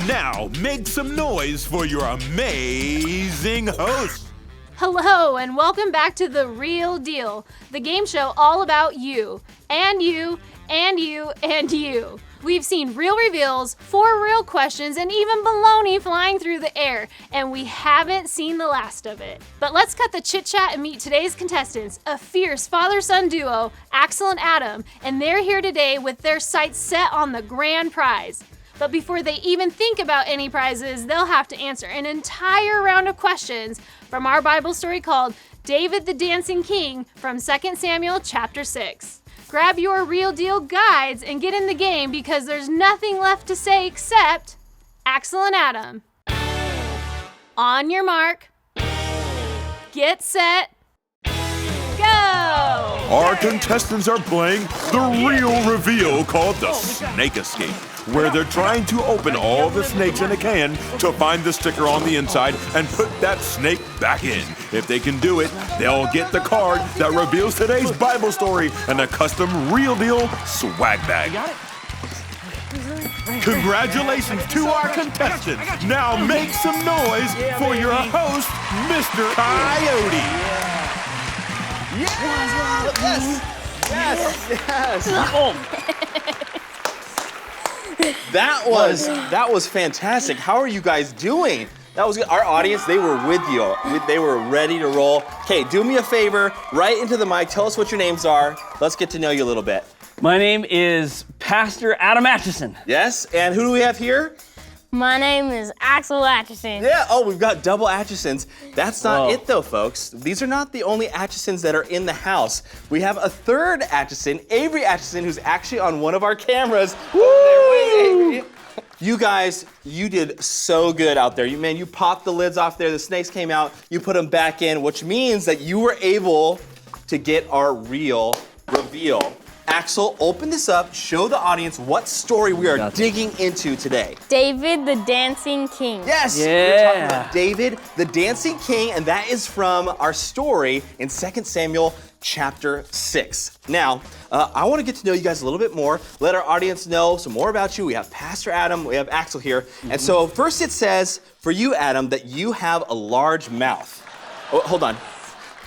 Now, make some noise for your amazing host. Hello, and welcome back to The Real Deal, the game show all about you, and you, and you, and you. We've seen real reveals, 4 real questions, and even baloney flying through the air, and we haven't seen the last of it. But let's cut the chit-chat and meet today's contestants, a fierce father-son duo, Axel and Adam, and they're here today with their sights set on the grand prize. But before they even think about any prizes, they'll have to answer an entire round of questions from our Bible story called David the Dancing King from 2 Samuel chapter 6. Grab your Real Deal guides and get in the game because there's nothing left to say except Axel and Adam. On your mark, get set, go! Our contestants are playing the real reveal called the Snake Escape, where they're trying to open all the snakes in a can to find the sticker on the inside and put that snake back in. If they can do it, they'll get the card that reveals today's Bible story and a custom Real Deal swag bag. Congratulations to our contestants. Now make some noise for your host, Mr. Coyote. That was fantastic. How are you guys doing? That was good. Our audience, they were with you. They were ready to roll. Okay, do me a favor, right into the mic. Tell us what your names are. Let's get to know you a little bit. My name is Pastor Adam Atchison. Yes, and who do we have here? My name is Axel Atchison. Yeah, we've got double Atchisons. That's not it though, folks. These are not the only Atchisons that are in the house. We have a third Atchison, Avery Atchison, who's actually on one of our cameras. Woo! You guys, you did so good out there. You popped the lids off there, the snakes came out, you put them back in, which means that you were able to get our real reveal. Axel, open this up, show the audience what story we are digging into today. David the Dancing King. Yes, we're talking about David the Dancing King, and that is from our story in 2 Samuel chapter 6. Now, I want to get to know you guys a little bit more, let our audience know some more about you. We have Pastor Adam, we have Axel here. And so first it says, for you, Adam, that you have a large mouth. Oh, hold on.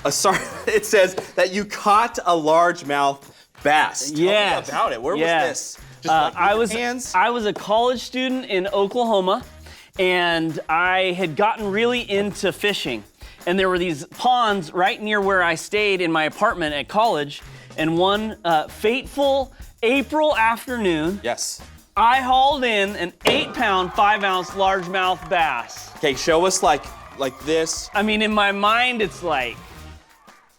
It says that you caught a largemouth bass. Tell me about it. Where was this? Just I was a college student in Oklahoma, and I had gotten really into fishing. And there were these ponds right near where I stayed in my apartment at college. And one fateful April afternoon, I hauled in an 8-pound, 5-ounce largemouth bass. Okay, show us like this. I mean, in my mind, it's like,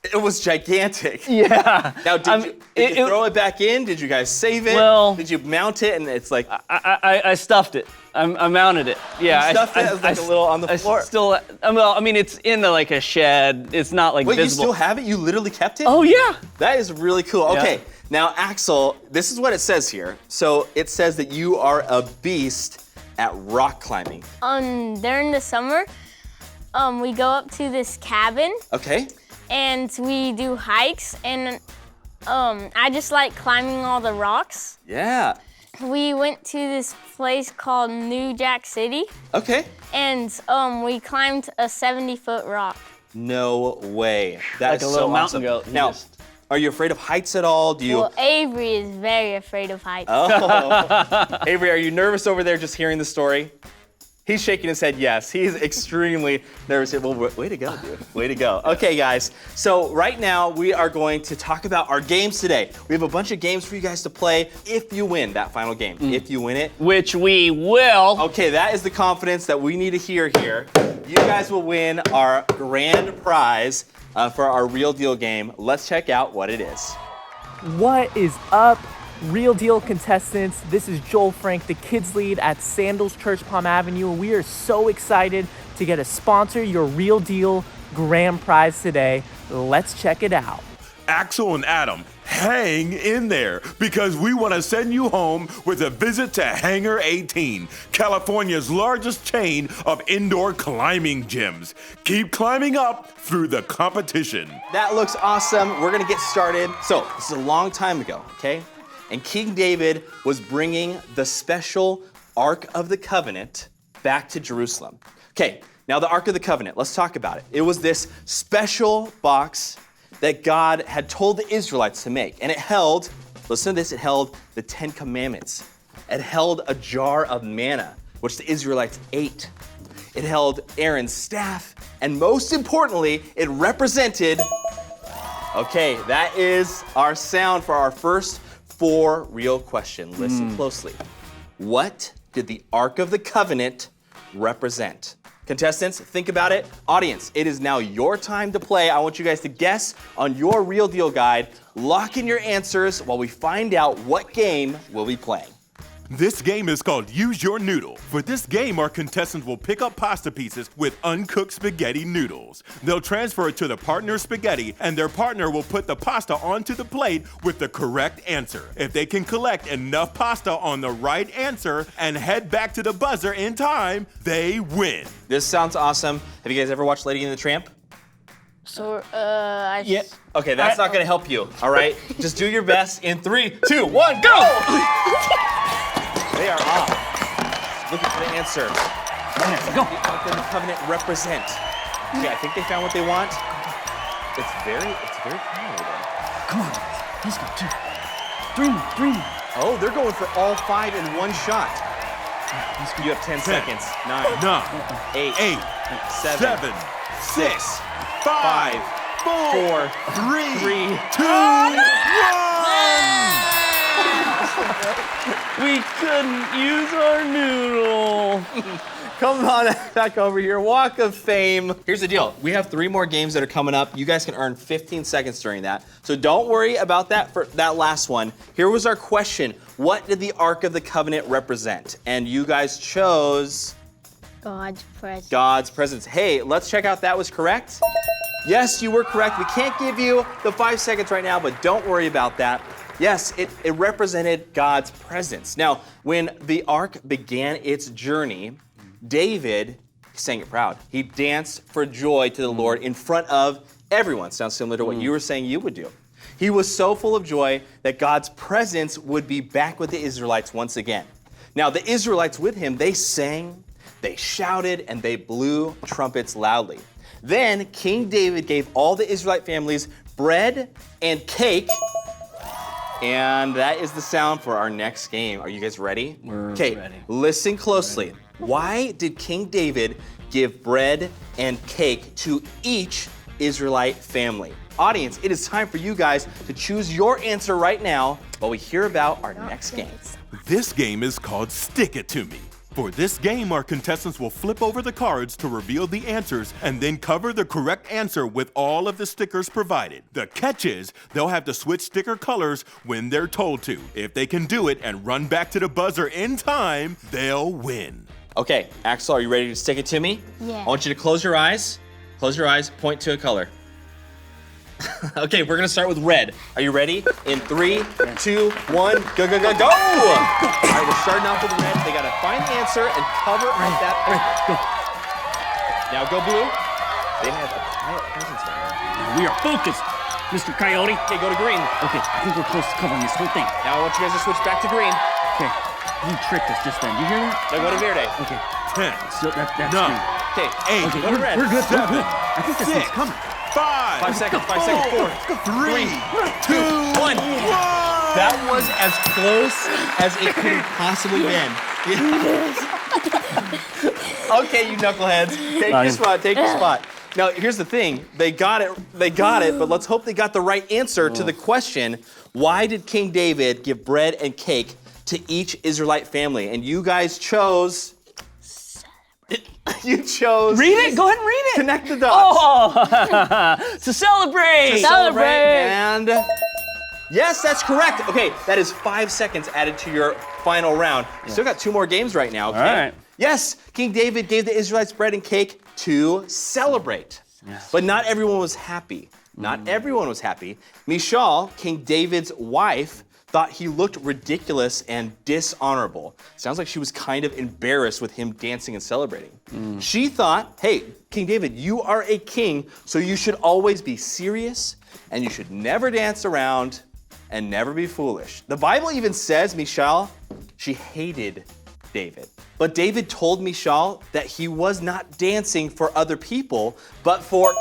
it was gigantic. Yeah. Now, did you throw it back in? Did you guys save it? Well, did you mount it? And it's like I stuffed it. I mounted it. Yeah. You stuffed it as like a little on the floor. It's in like a shed. It's not like visible. Wait, you still have it? You literally kept it? Oh yeah. That is really cool. Yeah. Okay. Now, Axel, this is what it says here. So it says that you are a beast at rock climbing. During the summer, we go up to this cabin. Okay. And we do hikes, and I just like climbing all the rocks. Yeah. We went to this place called New Jack City. Okay. And we climbed a 70-foot rock. No way. That's like a little so mountain awesome. goat. Now, are you afraid of heights at all? Well, Avery is very afraid of heights. Oh. Avery, are you nervous over there just hearing the story? He's shaking his head yes. He's extremely nervous. Well, way to go, dude. Way to go. Okay, guys. So right now, we are going to talk about our games today. We have a bunch of games for you guys to play if you win that final game. If you win it. Which we will. Okay, that is the confidence that we need to hear here. You guys will win our grand prize for our Real Deal game. Let's check out what it is. What is up, Real Deal contestants? This is Joel Frank, the kids lead at Sandals Church Palm Avenue, and we are so excited to get to sponsor your Real Deal grand prize today. Let's check it out. Axel and Adam, hang in there because we want to send you home with a visit to Hangar 18, California's largest chain of indoor climbing gyms. Keep climbing up through the competition. That looks awesome. We're going to get started. So, this is a long time ago, okay? And King David was bringing the special Ark of the Covenant back to Jerusalem? Okay, now the Ark of the Covenant, let's talk about it. It was this special box that God had told the Israelites to make. And it held, listen to this, it held the 10 Commandments. It held a jar of manna, which the Israelites ate. It held Aaron's staff, and most importantly, it represented, okay, that is our sound for our first 4 real question. Listen closely. What did the Ark of the Covenant represent? Contestants, think about it. Audience, it is now your time to play. I want you guys to guess on your Real Deal guide. Lock in your answers while we find out what game we'll be playing. This game is called Use Your Noodle. For this game, our contestants will pick up pasta pieces with uncooked spaghetti noodles. They'll transfer it to the partner's spaghetti, and their partner will put the pasta onto the plate with the correct answer. If they can collect enough pasta on the right answer and head back to the buzzer in time, they win. This sounds awesome. Have you guys ever watched Lady and the Tramp? So, Yeah. Okay, that's not gonna help you, all right? Just do your best in 3, 2, 1, go! They are off. Looking for the answer. Go. The Ark of the Covenant represent. Okay, I think they found what they want. It's very quiet. Come on, let's go. 2, 3 more. Oh, they're going for all 5 in one shot. You have 10 seconds. 9, 8, 7, 6, 5, 4, 3, 2, 1. We couldn't use our noodle. Come on back over here. Walk of Fame. Here's the deal. We have 3 more games that are coming up. You guys can earn 15 seconds during that. So don't worry about that for that last one. Here was our question. What did the Ark of the Covenant represent? And you guys chose God's presence. God's presence. Hey, let's check out that was correct. Yes, you were correct. We can't give you the 5 seconds right now, but don't worry about that. Yes, it represented God's presence. Now, when the ark began its journey, David sang it proud. He danced for joy to the Lord in front of everyone. Sounds similar to what you were saying you would do. He was so full of joy that God's presence would be back with the Israelites once again. Now, the Israelites with him, they sang, they shouted, and they blew trumpets loudly. Then King David gave all the Israelite families bread and cake. And that is the sound for our next game. Are you guys ready? We're ready. Listen closely. Why did King David give bread and cake to each Israelite family? Audience, it is time for you guys to choose your answer right now while we hear about our next game. This game is called Stick It To Me. For this game, our contestants will flip over the cards to reveal the answers and then cover the correct answer with all of the stickers provided. The catch is they'll have to switch sticker colors when they're told to. If they can do it and run back to the buzzer in time, they'll win. Okay, Axel, are you ready to stick it to me? Yeah. I want you to close your eyes. Close your eyes, point to a color. Okay, we're gonna start with red. Are you ready? In 3, 2, 1, go, go, go, go! All right, we're starting off with red. They gotta find the answer and cover up that. Go. Now go blue. They have a quiet presence right now. We are focused, Mr. Coyote. Okay, go to green. Okay, I think we're close to covering this whole thing. Now I want you guys to switch back to green. Okay, you tricked us just then. You hear that? Now go to verde. Okay, 10, so that's 9, green. Okay, 8, go to red. We're good. 7, I think this one's 6, coming. 5, 5 seconds, 5 seconds, 4, 3, 2, 1. That was as close as it could have possibly been. Okay, you knuckleheads, take your spot, take your spot. Now, here's the thing. They got it, but let's hope they got the right answer to the question, why did King David give bread and cake to each Israelite family? And you guys chose... You chose... Read it. Go ahead and read it. Connect the dots. Oh, to celebrate. To celebrate. And yes, that's correct. Okay, that is 5 seconds added to your final round. You still got 2 more games right now. Okay? All right. Yes, King David gave the Israelites bread and cake to celebrate. Yes. But not everyone was happy. Not everyone was happy. Michal, King David's wife, thought he looked ridiculous and dishonorable. Sounds like she was kind of embarrassed with him dancing and celebrating. She thought, hey, King David, you are a king, so you should always be serious, and you should never dance around and never be foolish. The Bible even says, Michal, she hated David. But David told Michal that he was not dancing for other people, but for...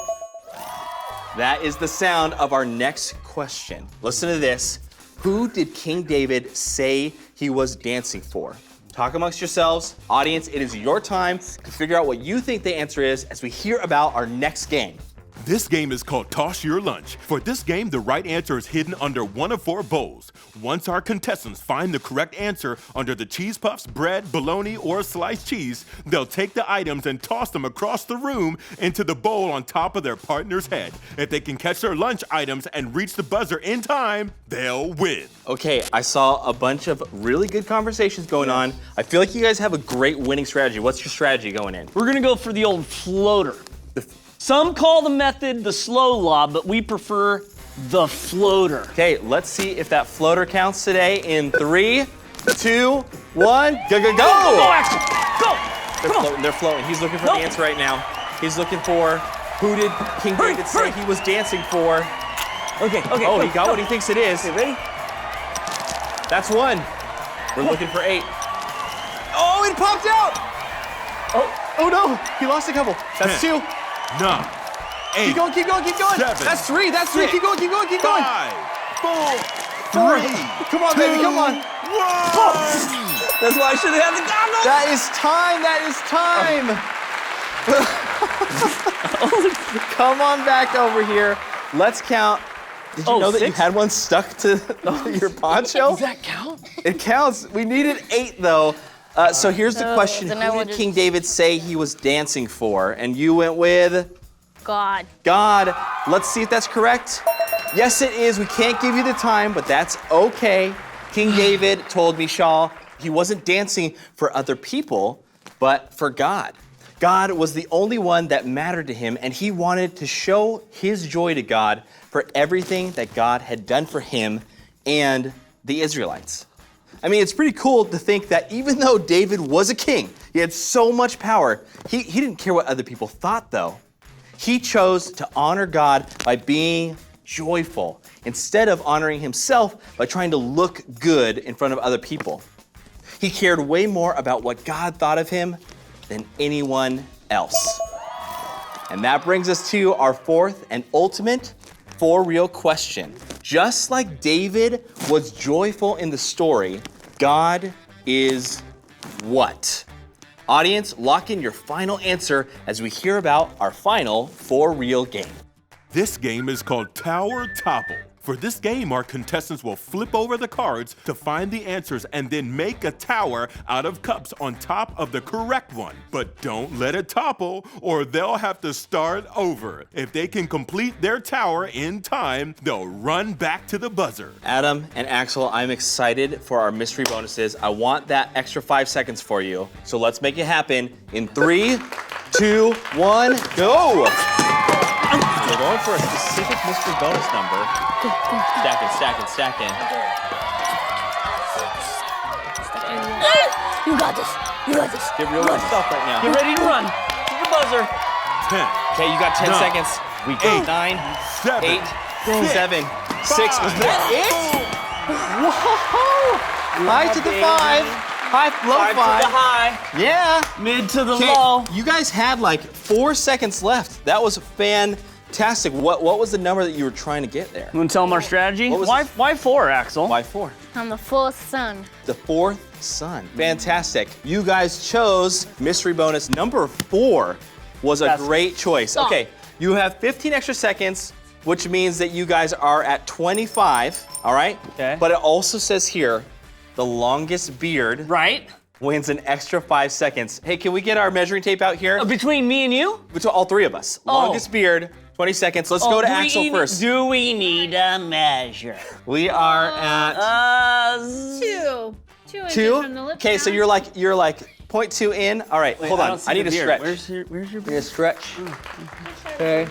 That is the sound of our next question. Listen to this. Who did King David say he was dancing for? Talk amongst yourselves. Audience, it is your time to figure out what you think the answer is as we hear about our next game. This game is called Toss Your Lunch. For this game, the right answer is hidden under one of 4 bowls. Once our contestants find the correct answer under the cheese puffs, bread, bologna, or sliced cheese, they'll take the items and toss them across the room into the bowl on top of their partner's head. If they can catch their lunch items and reach the buzzer in time, they'll win. Okay, I saw a bunch of really good conversations going on. I feel like you guys have a great winning strategy. What's your strategy going in? We're gonna go for the old floater. Some call the method the slow lob, but we prefer the floater. Okay, let's see if that floater counts today in 3, 2, 1, go, go, go! Go, Axel! Go! They're floating. He's looking for the answer right now. He's looking for who did King David say he was dancing for? Okay. Oh, he got what he thinks it is. Okay, ready? That's 1. We're looking for 8. Oh, it popped out! Oh no, he lost a couple. That's 2. 9, 8. Keep going, keep going, keep going. 7, That's 3, that's 3. 6, Keep going, keep going, keep going. 5, 4, 3. Come on, baby, come on. 1. That's why I should have had the goggles. That is time, that is time. Come on back over here. Let's count. Did you know that 6? you had one stuck to your poncho? Does that count? It counts. We needed 8 though. So here's the question. then I Who would did King David say he was dancing for? And you went with? God. God. Let's see if that's correct. Yes, it is. We can't give you the time, but that's okay. King David told Michal he wasn't dancing for other people, but for God. God was the only one that mattered to him, and he wanted to show his joy to God for everything that God had done for him and the Israelites. I mean, it's pretty cool to think that even though David was a king, he had so much power, he didn't care what other people thought, though. He chose to honor God by being joyful instead of honoring himself by trying to look good in front of other people. He cared way more about what God thought of him than anyone else. And that brings us to our 4th and ultimate for real question. Just like David was joyful in the story, God is what? Audience, lock in your final answer as we hear about our final for real game. This game is called Tower Topple. For this game, our contestants will flip over the cards to find the answers and then make a tower out of cups on top of the correct one. But don't let it topple or they'll have to start over. If they can complete their tower in time, they'll run back to the buzzer. Adam and Axel, I'm excited for our mystery bonuses. I want that extra 5 seconds for you. So let's make it happen in 3, 2, 1, go! We're going for a specific mystery bonus number. Stacking, stacking, stacking. You got this. You got this. Get real stuff right now. Get ready to run. To the buzzer. 10, Okay, you got 10 9, seconds. We got 9, 7, 8, 7, 6. Was that it? Whoa! High to the 5. High, low 5. To the high. Yeah. Mid to the Okay, low. you guys had like 4 seconds left. That was fantastic. What was the number that you were trying to get there? You want to tell them our strategy? What was Why 4, Axel? Why 4? I'm the 4th son. The 4th son. Fantastic. You guys chose mystery bonus number 4. Was a Yes. great choice. Stop. Okay, you have 15 extra seconds, which means that you guys are at 25, all right? Okay. But it also says here, the longest beard Right? wins an extra 5 seconds. Hey, can we get our measuring tape out here? Between me and you? Between all 3 of us. Longest beard, 20 seconds. Let's go to Axel first. Do we need a measure? We are at 2. 2 inches 2. from the lip Okay, so down. you're like 0.2 in. All right, hold on. I need to stretch. Where's your I need beard? to stretch. Okay. I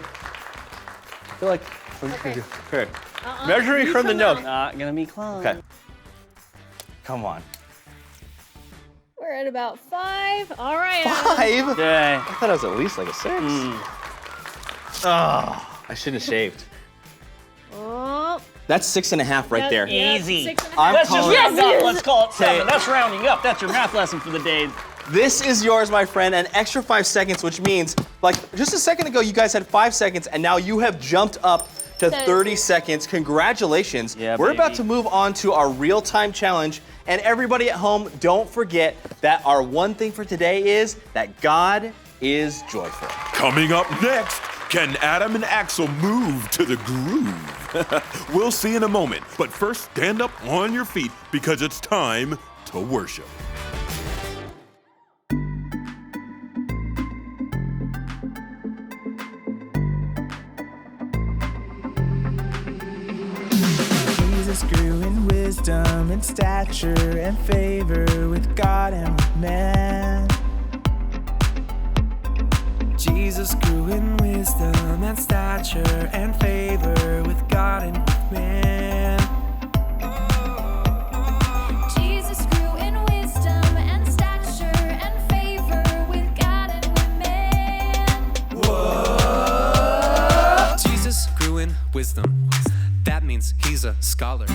feel like. Okay. Measuring from the nose. Not gonna be close. Okay. Come on. We're at about 5. All right. 5? Okay. I thought it was at least like a 6. Oh, I should have shaved. Oh, That's 6.5 right there. Easy. 6.5. Let's just round up. Let's call it 7. Hey. That's rounding up. That's your math lesson for the day. This is yours, my friend, an extra 5 seconds, which means, like, just a second ago, you guys had 5 seconds, and now you have jumped up to 30 seconds. Congratulations. Yeah, We're about baby. to move on to our real-time challenge. And everybody at home, don't forget that our one thing for today is that God is joyful. Coming up next, can Adam and Axel move to the groove? We'll see in a moment, but first stand up on your feet because it's time to worship. Jesus grew in wisdom and stature and favor with God and with man. Jesus grew in wisdom and stature and favor with God and with man. Jesus grew in wisdom and stature and favor with God and with man. Whoa! Jesus grew in wisdom. That means he's a scholar.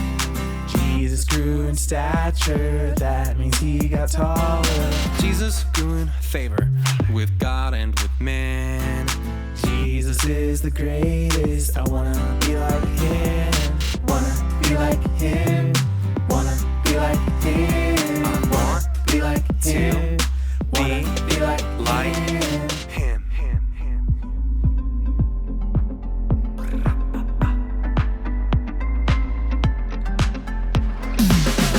Jesus grew in stature. That means he got taller. Jesus grew in favor with God and with man. Jesus is the greatest. I wanna be like him. Wanna be like him. Wanna be like him. I wanna be like him. Wanna be like him.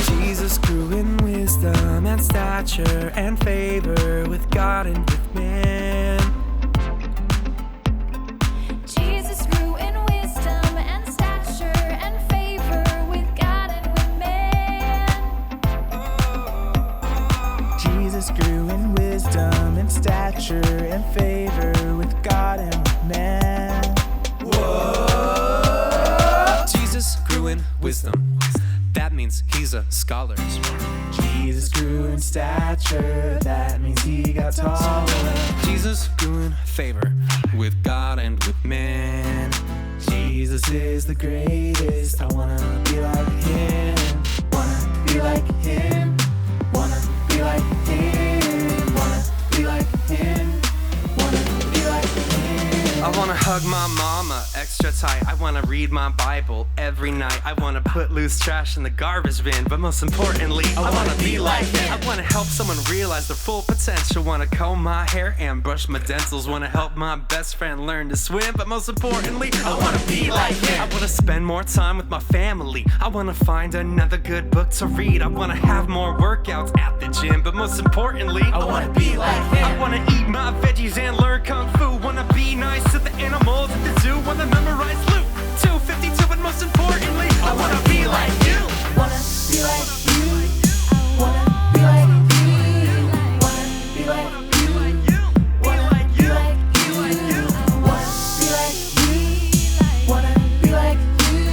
Jesus grew in wisdom and stature and favor with God and with man. Jesus grew in wisdom and stature and favor with God and with man. Jesus grew in wisdom and stature and favor with God and with man. Whoa! Jesus grew in wisdom. That means he's a scholar. Jesus grew in stature. That means he got taller. Jesus grew in favor with God and with man. Jesus is the greatest. I wanna be like him. Wanna be like him. Wanna be like him. Wanna be like him. Wanna be like him. I wanna hug my mama extra tight. I wanna read my Bible every night. I wanna put loose trash in the garbage bin. But most importantly, I wanna be like him. I wanna help someone realize their full potential. Wanna comb my hair and brush my dentals. Wanna help my best friend learn to swim. But most importantly, I wanna be like him. I wanna spend more time with my family. I wanna find another good book to read. I wanna have more workouts at the gym. But most importantly, I wanna be like him. I wanna eat my veggies and learn kung fu. Wanna be nice to the animals at the zoo. Wanna memorize Luke 2:52. But most importantly, I wanna be like you. Wanna be like you. Wanna be like you. Wanna be like you. Wanna be like you. Wanna be like you. Wanna be like you.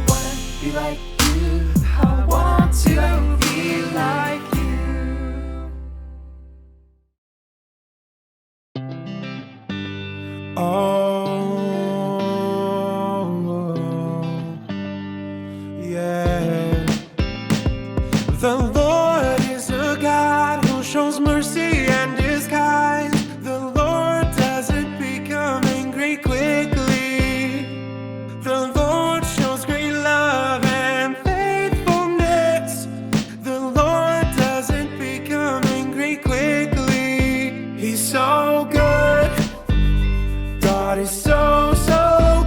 Wanna be like you. I want to be like you. Yeah. The Lord is a God who shows mercy and is kind. The Lord doesn't become angry quickly. The Lord shows great love and faithfulness. The Lord doesn't become angry quickly. He's so good. God is so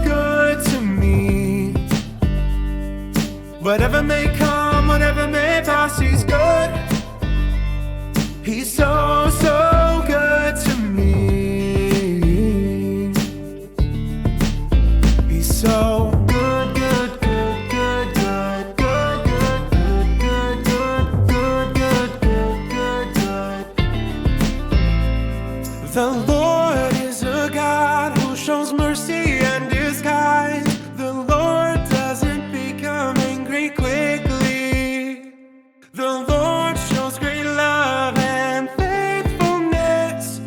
good to me. Whatever may come, whatever may pass, he's good. He's so good to me. He's so good, good, good, good, good, good, good, good, good, good, good, good, good. The Lord is a God who shows mercy and is kind. The Lord doesn't become angry quickly. The Lord shows great love and faithfulness.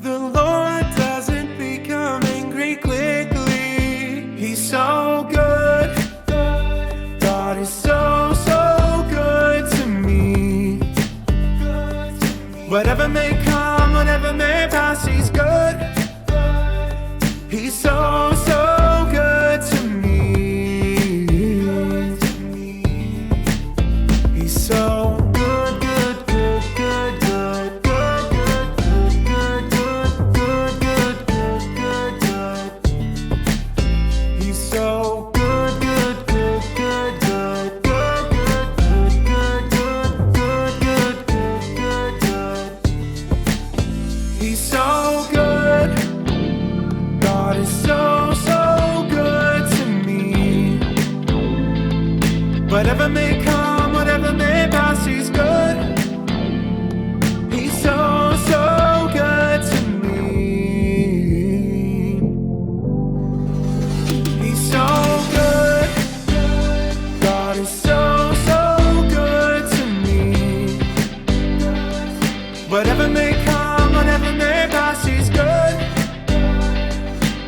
The Lord doesn't become angry quickly. He's so good. He's so, so good to me. He's so good, good, good, good, good, good, good, good, good, good, good, good. He's so good, good, good, good, good, good, good, good, good, good, good, good. He's so good. God is so, so good to me. Whatever may come, whatever may pass, He's good. He's so, so good to me. He's so good. God is so, so good to me. Whatever may come, whatever may pass, He's good.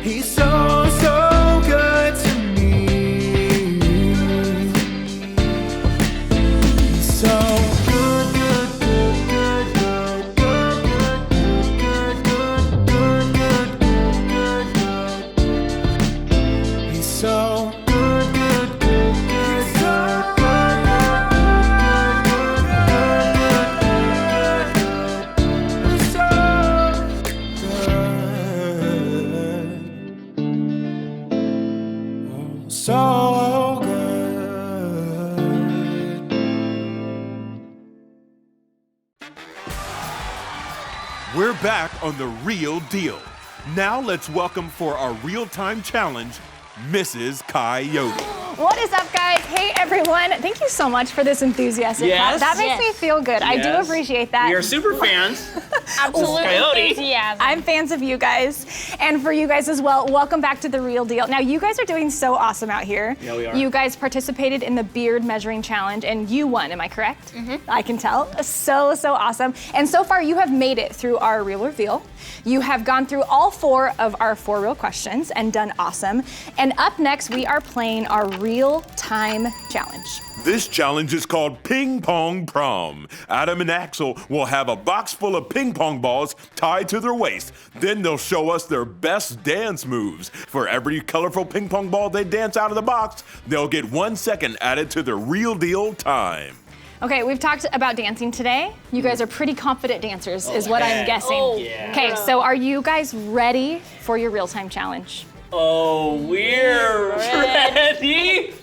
He's so, so good to me. He's so good, good, good, good, good, good, good, good, good, good, good. He's so good, good, good, good, good, good, good, so good. We're back on The Real Deal. Now let's welcome for our real-time challenge, Mrs. Coyote. What is up, guys? Hey, everyone. Thank you so much for this enthusiastic Yes. clap. That makes Yes. me feel good. I do Yes. appreciate that. We are super fans. Absolute Coyote. enthusiasm. I'm fans of you guys. And for you guys as well, welcome back to The Real Deal. Now, you guys are doing so awesome out here. Yeah, we are. You guys participated in the beard measuring challenge, and you won, am I correct? Mm-hmm. I can tell. So, so awesome. And so far, you have made it through our Real Reveal. You have gone through all 4 of our 4 real questions and done awesome. And up next, we are playing our Real Time Challenge. This challenge is called Ping Pong Prom. Adam and Axel will have a box full of ping pong balls tied to their waist. Then they'll show us their best dance moves. For every colorful ping pong ball they dance out of the box, they'll get 1 second added to their Real Deal time. Okay, we've talked about dancing today. You guys are pretty confident dancers, is what I'm guessing. Oh, yeah. Okay, so are you guys ready for your real-time challenge? Oh, we're ready.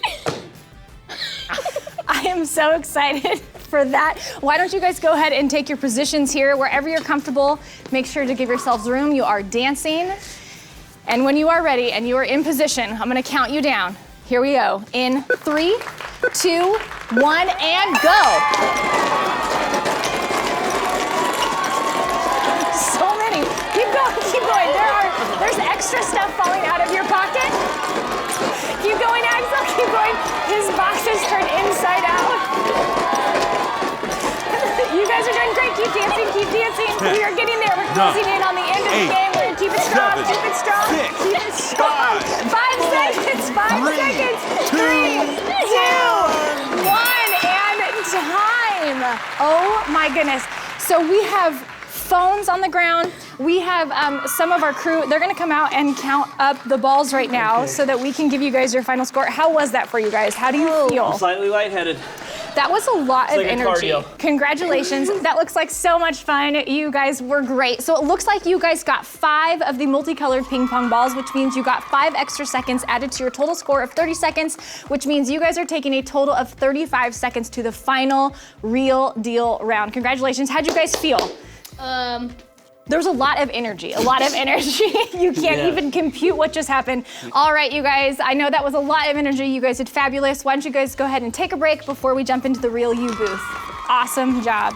I am so excited for that. Why don't you guys go ahead and take your positions here wherever you're comfortable. Make sure to give yourselves room. You are dancing. And when you are ready and you are in position, I'm gonna count you down. Here we go. In 3, 2, 1, and go. So many. Keep going, keep going. There's extra stuff falling out of your pocket. Keep going, Axel, keep going. His box is turned inside out. You guys are doing great. Keep dancing, keep dancing. We are getting there. We're closing in on the end of the game. We're gonna keep it strong, keep it strong, keep it strong. 5 seconds, 5 seconds. 3, 2, 1, and time. Oh my goodness. So we have phones on the ground. We have some of our crew, they're gonna come out and count up the balls right now so that we can give you guys your final score. How was that for you guys? How do you feel? Slightly lightheaded. That was a lot of like a energy. cardio. Congratulations. That looks like so much fun. You guys were great. So it looks like you guys got 5 of the multicolored ping pong balls, which means you got 5 extra seconds added to your total score of 30 seconds, which means you guys are taking a total of 35 seconds to the final Real Deal round. Congratulations. How'd you guys feel? There's a lot of energy, You can't even compute what just happened. All right, you guys, I know that was a lot of energy. You guys did fabulous. Why don't you guys go ahead and take a break before we jump into the Real You booth. Awesome job.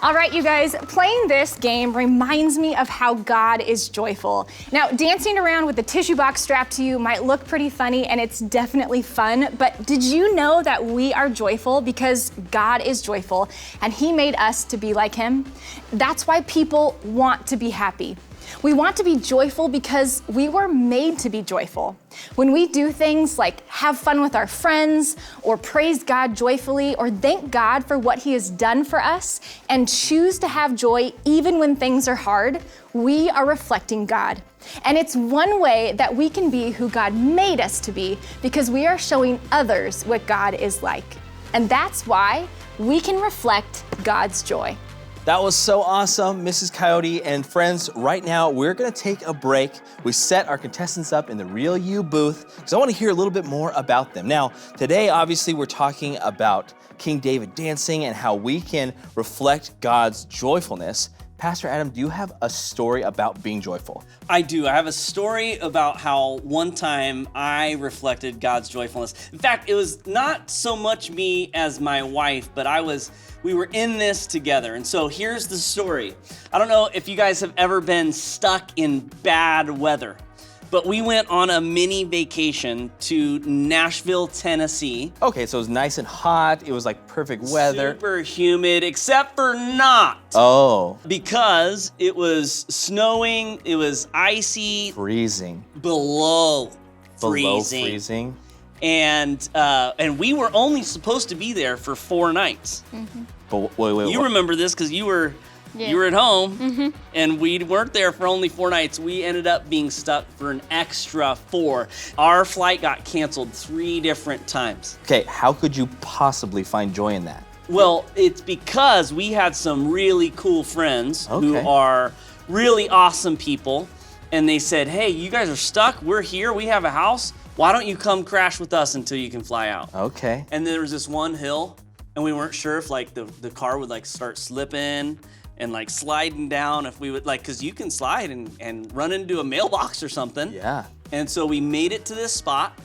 All right, you guys, playing this game reminds me of how God is joyful. Now, dancing around with a tissue box strapped to you might look pretty funny, and it's definitely fun, but did you know that we are joyful because God is joyful, and He made us to be like Him? That's why people want to be happy. We want to be joyful because we were made to be joyful. When we do things like have fun with our friends, or praise God joyfully, or thank God for what He has done for us, and choose to have joy even when things are hard, we are reflecting God. And it's one way that we can be who God made us to be because we are showing others what God is like. And that's why we can reflect God's joy. That was so awesome, Mrs. Coyote. And friends, right now we're gonna take a break. We set our contestants up in the Real You booth because I wanna hear a little bit more about them. Now, today, obviously, we're talking about King David dancing and how we can reflect God's joyfulness. Pastor Adam, do you have a story about being joyful? I do. I have a story about how one time I reflected God's joyfulness. In fact, it was not so much me as my wife, but we were in this together. And so here's the story. I don't know if you guys have ever been stuck in bad weather, but we went on a mini vacation to Nashville, Tennessee. Okay, so it was nice and hot. It was like perfect weather. Super humid, except for not. Oh. Because it was snowing, it was icy. Freezing. Below freezing. Below freezing. And we were only supposed to be there for 4 nights. But wait. You remember this because you were at home, and we weren't there for only 4 nights. We ended up being stuck for an extra 4. Our flight got canceled 3 different times. Okay, how could you possibly find joy in that? Well, it's because we had some really cool friends who are really awesome people, and they said, hey, you guys are stuck, we're here, we have a house, why don't you come crash with us until you can fly out? Okay. And there was this one hill, and we weren't sure if like the car would like start slipping and like sliding down, if we would like, cause you can slide and run into a mailbox or something. Yeah. And so we made it to this spot,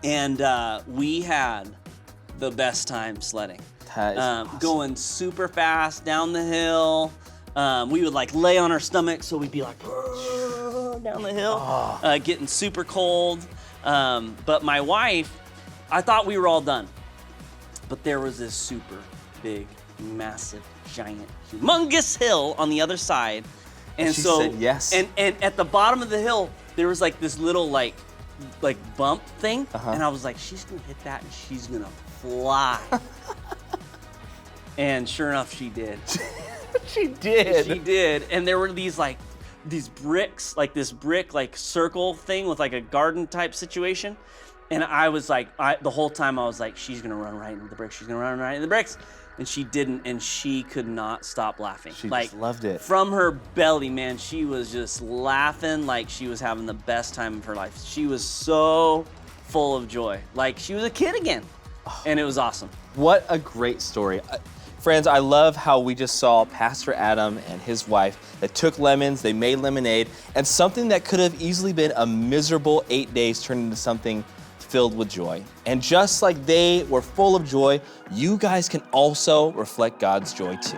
and we had the best time sledding. That is awesome. Going super fast down the hill. We would like lay on our stomach, so we'd be like down the hill, getting super cold. But my wife, I thought we were all done. But there was this super big, massive, giant, humongous hill on the other side. And she so said yes. And at the bottom of the hill, there was like this little like bump thing. And I was like, she's gonna hit that and she's gonna fly. And sure enough, she did. She did. She did. And there were these bricks, like this brick like circle thing with like a garden type situation. And I was like, the whole time I was like, she's gonna run right into the bricks. She's gonna run right into the bricks. And she didn't, and she could not stop laughing. She like, just loved it. From her belly, man, she was just laughing like she was having the best time of her life. She was so full of joy. Like she was a kid again. And it was awesome. What a great story. Friends, I love how we just saw Pastor Adam and his wife that took lemons, they made lemonade, and something that could have easily been a miserable 8 days turned into something filled with joy. And just like they were full of joy, you guys can also reflect God's joy too.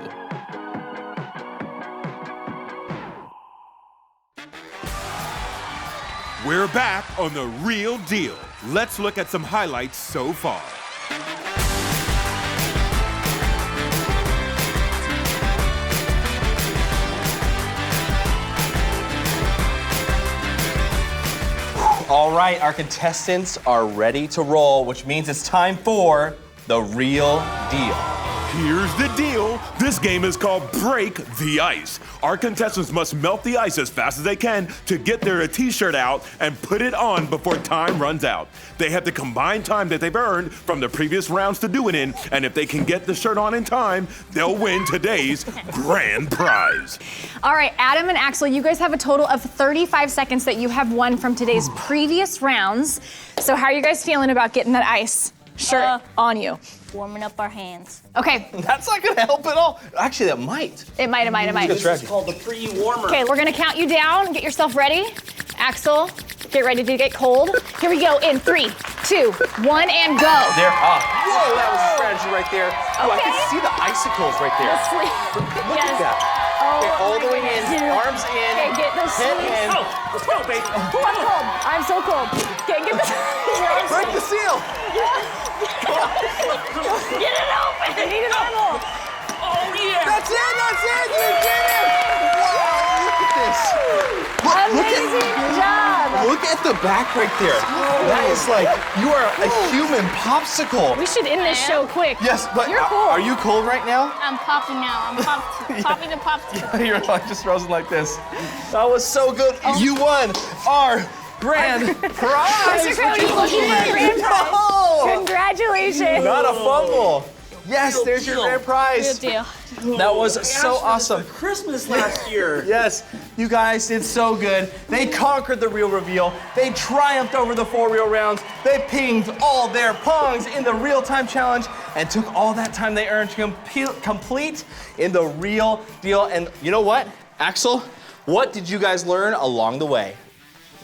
We're back on The Real Deal. Let's look at some highlights so far. All right, our contestants are ready to roll, which means it's time for The Real Deal. Here's the deal. This game is called Break the Ice. Our contestants must melt the ice as fast as they can to get their t-shirt out and put it on before time runs out. They have the combined time that they've earned from the previous rounds to do it in, and if they can get the shirt on in time, they'll win today's grand prize. All right, Adam and Axel, you guys have a total of 35 seconds that you have won from today's previous rounds. So how are you guys feeling about getting that ice shirt on you? Warming up our hands. Okay. That's not gonna help at all. Actually, that might. It might. This is called the pre-warmer. Okay, we're gonna count you down. Get yourself ready. Axel, get ready to get cold. Here we go in 3, 2, 1, and go. They're up. Whoa, that was a strategy right there. Oh, I can see the icicles right there. Look at that. Okay, all the way in, arms in, Okay, get the head sleeves. in. Let's go, baby. Oh, I'm cold. I'm so cold. Okay, get the Break the seal. Get it open. I need an arm hole. Oh, yeah. That's it, you did it. Wow, this. Amazing job. Look at the back right there. That is like, you are a human popsicle. We should end this show quick. Yes, but You're cool. are you cold right now? I'm popping now. I'm popping the popsicle. You're like just frozen like this. That was so good. You won our grand prize. Mr. Cody, looking at grand prize. No! Congratulations. Not a fumble. Yes, there's your grand prize. Good deal. That was so awesome. Christmas last year. Yes, you guys did so good. They conquered the real reveal. They triumphed over the 4 real rounds. They pinged all their pongs in the real-time challenge and took all that time they earned to complete in the real deal. And you know what, Axel? What did you guys learn along the way?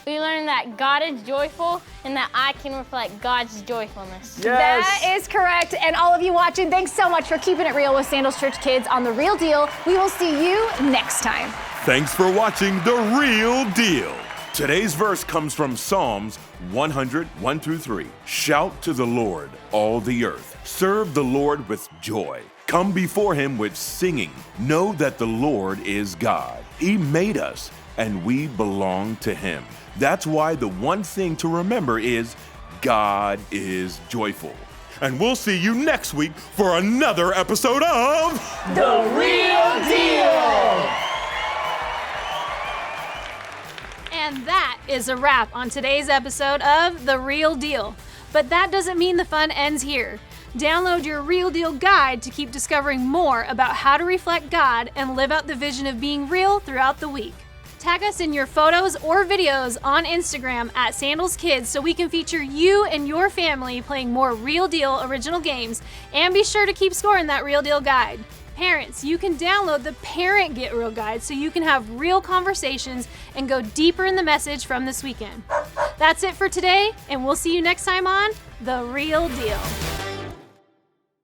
We learned that God is joyful and that I can reflect God's joyfulness. That is correct. And all of you watching, thanks so much for keeping it real with Sandals Church Kids on The Real Deal. We will see you next time. Thanks for watching The Real Deal. Today's verse comes from Psalms 100, 1-3. Shout to the Lord, all the earth. Serve the Lord with joy. Come before him with singing. Know that the Lord is God. He made us, and we belong to him. That's why the one thing to remember is God is joyful. And we'll see you next week for another episode of The Real Deal. And that is a wrap on today's episode of The Real Deal. But that doesn't mean the fun ends here. Download your Real Deal guide to keep discovering more about how to reflect God and live out the vision of being real throughout the week. Tag us in your photos or videos on Instagram at Sandals Kids so we can feature you and your family playing more Real Deal original games, and be sure to keep scoring that Real Deal guide. Parents, you can download the Parent Get Real guide so you can have real conversations and go deeper in the message from this weekend. That's it for today, and we'll see you next time on The Real Deal.